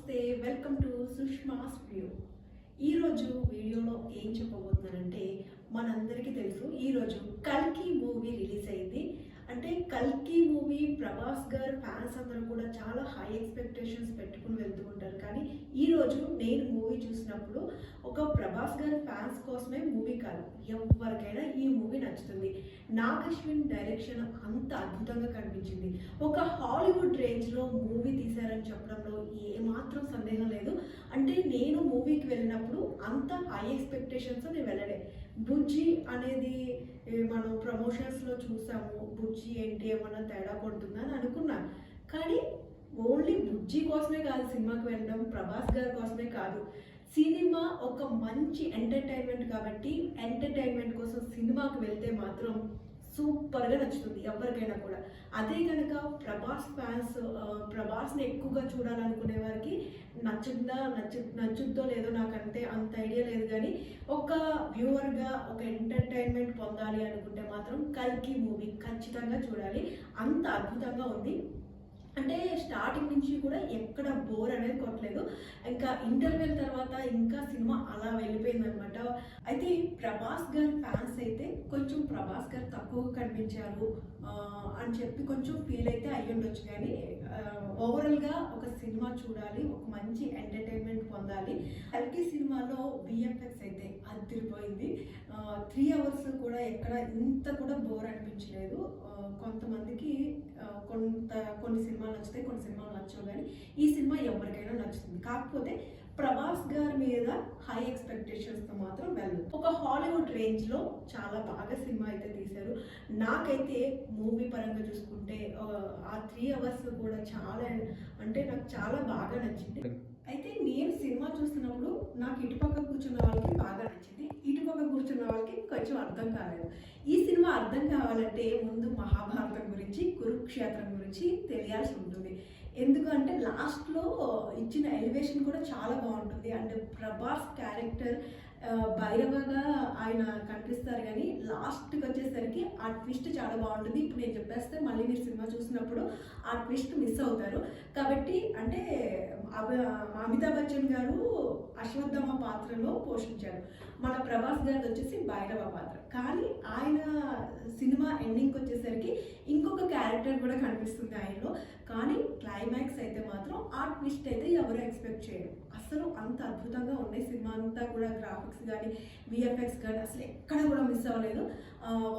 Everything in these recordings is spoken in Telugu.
నమస్తే, వెల్కమ్ టు సుష్మాస్ వ్యూ. ఈరోజు వీడియోలో ఏం చెప్పబోతున్నానంటే, మనందరికీ తెలుసు ఈరోజు కల్కి మూవీ రిలీజ్ అయింది. అంటే కల్కి మూవీ ప్రభాస్ గారు ఫ్యాన్స్ అందరూ కూడా చాలా హై ఎక్స్పెక్టేషన్స్ పెట్టుకుని వెళ్తూ ఉంటారు. కానీ ఈరోజు నేను మూవీ చూసినప్పుడు ఒక ప్రభాస్ గారి ఫ్యాన్స్ కోసమే మూవీ కాదు, ఎవరికైనా ఈ మూవీ నచ్చుతుంది. నాగ్ అశ్విన్ డైరెక్షన్ అంత అద్భుతంగా కనిపించింది. ఒక హాలీవుడ్ రేంజ్లో మూవీ తీశారని చెప్పడంలో ఏమాత్రం సందేహం లేదు. అంటే నేను మూవీకి వెళ్ళినప్పుడు అంత హై ఎక్స్పెక్టేషన్స్ నేను వెళ్ళలే. బుజ్జి అనేది మనం ప్రమోషన్స్లో చూసాము, బుజ్జి ఏంటి ఏమన్నా తేడా కొడుతుందా అని అనుకున్నాను. కానీ ఓన్లీ బుజ్జి కోసమే కాదు సినిమాకి వెళ్ళడం, ప్రభాస్ గారి కోసమే కాదు. సినిమా ఒక మంచి ఎంటర్టైన్మెంట్ కాబట్టి ఎంటర్టైన్మెంట్ కోసం సినిమాకి వెళ్తే మాత్రం సూపర్గా నచ్చుతుంది ఎవరికైనా కూడా. అదే కనుక ప్రభాస్ ఫ్యాన్స్ ప్రభాస్ని ఎక్కువగా చూడాలనుకునే వారికి నచ్చుద్దో లేదో నాకంటే అంత ఐడియా లేదు. కానీ ఒక వ్యూవర్గా ఒక ఎంటర్టైన్మెంట్ పొందాలి అనుకుంటే మాత్రం కల్కి మూవీ ఖచ్చితంగా చూడాలి. అంత అద్భుతంగా ఉంది. అంటే స్టార్టింగ్ నుంచి కూడా ఎక్కడ బోర్ అనేది కొట్టలేదు. ఇంకా ఇంటర్వెల్ తర్వాత ఇంకా సినిమా అలా వెళ్ళిపోయిందనమాట. అయితే ప్రభాస్ గారి ఫ్యాన్స్ అయితే కొంచెం ప్రభాస్ గారు తక్కువ కనిపించారు అని చెప్పి కొంచెం ఫీల్ అయితే అయ్యి ఉండొచ్చు. కానీ ఓవరాల్గా ఒక సినిమా చూడాలి, ఒక మంచి ఎంటర్టైన్మెంట్ పొందాలి. కల్కి సినిమాలో విఎఫ్ఎక్స్ అయితే అదిరిపోయింది. 3 hours కూడా ఎక్కడ ఇంత కూడా బోర్ అనిపించలేదు. కొంతమందికి కొన్ని సినిమాలు నచ్చుతాయి, కొన్ని సినిమాలు నచ్చవు. కానీ ఈ సినిమా ఎవరికైనా నచ్చుతుంది. కాకపోతే ప్రభాస్ గారి మీద హై ఎక్స్పెక్టేషన్స్తో మాత్రం వెళ్ళదు. ఒక హాలీవుడ్ రేంజ్లో చాలా బాగా సినిమా అయితే తీశారు. నాకైతే మూవీ పరంగా చూసుకుంటే ఆ 3 hours కూడా నాకు చాలా బాగా నచ్చింది. అయితే నేను సినిమా చూస్తున్నప్పుడు నాకు ఇటుపక్క కూర్చున్న వాళ్ళకి బాగా నచ్చింది, ఇటుపక్క కూర్చున్న వాళ్ళకి కొంచెం అర్థం కాలేదు. ఈ సినిమా అర్థం కావాలంటే ముందు మహాభారతం గురించి, కురుక్షేత్రం గురించి తెలియాల్సి ఉంటుంది. ఎందుకంటే లాస్ట్లో ఇచ్చిన ఎలివేషన్ కూడా చాలా బాగుంటుంది. అండ్ ప్రభాస్ క్యారెక్టర్ భైరవగా ఆయన కనిపిస్తారు, కానీ లాస్ట్కి వచ్చేసరికి ఆ ట్విస్ట్ చాలా బాగుంటుంది. ఇప్పుడు నేను చెప్పేస్తే మళ్ళీ మీరు సినిమా చూసినప్పుడు ఆ ట్విస్ట్ మిస్ అవుతారు. కాబట్టి అంటే అమితాబ్ బచ్చన్ గారు అశ్వత్థామ పాత్రలో పోషించారు, మన ప్రభాస్ గారు వచ్చేసి భైరవ పాత్ర. కానీ ఆయన సినిమా ఎండింగ్కి వచ్చేసరికి ఇంకొక క్యారెక్టర్ కూడా కనిపిస్తుంది ఆయనలో. కానీ క్లైమాక్స్ అయితే మాత్రం ఆ ట్విస్ట్ అయితే ఎవరు ఎక్స్పెక్ట్ చేయరు. అసలు అంత అద్భుతంగా ఉన్నాయి. సినిమా అంతా కూడా గ్రాఫిక్స్ కానీ విఎఫ్ఎక్స్ కానీ అసలు ఎక్కడ కూడా మిస్ అవ్వలేదు.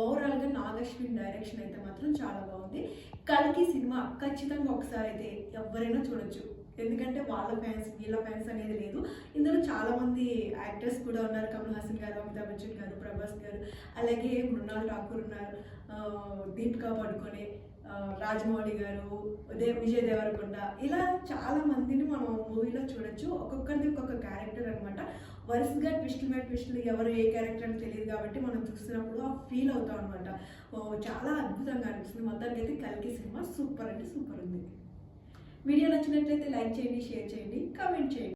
ఓవరాల్గా నాగ్ అశ్విన్ డైరెక్షన్ అయితే మాత్రం చాలా బాగుంది. కల్కి సినిమా ఖచ్చితంగా ఒకసారి అయితే ఎవరైనా చూడొచ్చు. ఎందుకంటే వాళ్ళ ఫ్యాన్స్ వీళ్ళ ఫ్యాన్స్ అనేది లేదు. ఇందులో చాలామంది యాక్టర్స్ కూడా ఉన్నారు. కమల్ హాసన్ గారు, అమితాబ్ బచ్చన్ గారు, ప్రభాస్ గారు, అలాగే మృణాల్ ఠాకూర్ ఉన్నారు, దీపికా పడుకొనే, రాజమౌళి గారు, విజయ్ దేవరకొండ, ఇలా చాలా మందిని మనం మూవీలో చూడొచ్చు. ఒక్కొక్కరిది ఒక్కొక్క క్యారెక్టర్ అనమాట. వరుసగా ట్విస్టులు ఎవరు ఏ క్యారెక్టర్ అని తెలియదు కాబట్టి మనం చూస్తున్నప్పుడు ఆ ఫీల్ అవుతాం అనమాట. చాలా అద్భుతంగా అనిపిస్తుంది. మొత్తానికి అయితే కల్కి సినిమా సూపర్ అంటే సూపర్ ఉంది. వీడియో నచ్చినట్లయితే లైక్ చేయండి, షేర్ చేయండి, కామెంట్ చేయండి.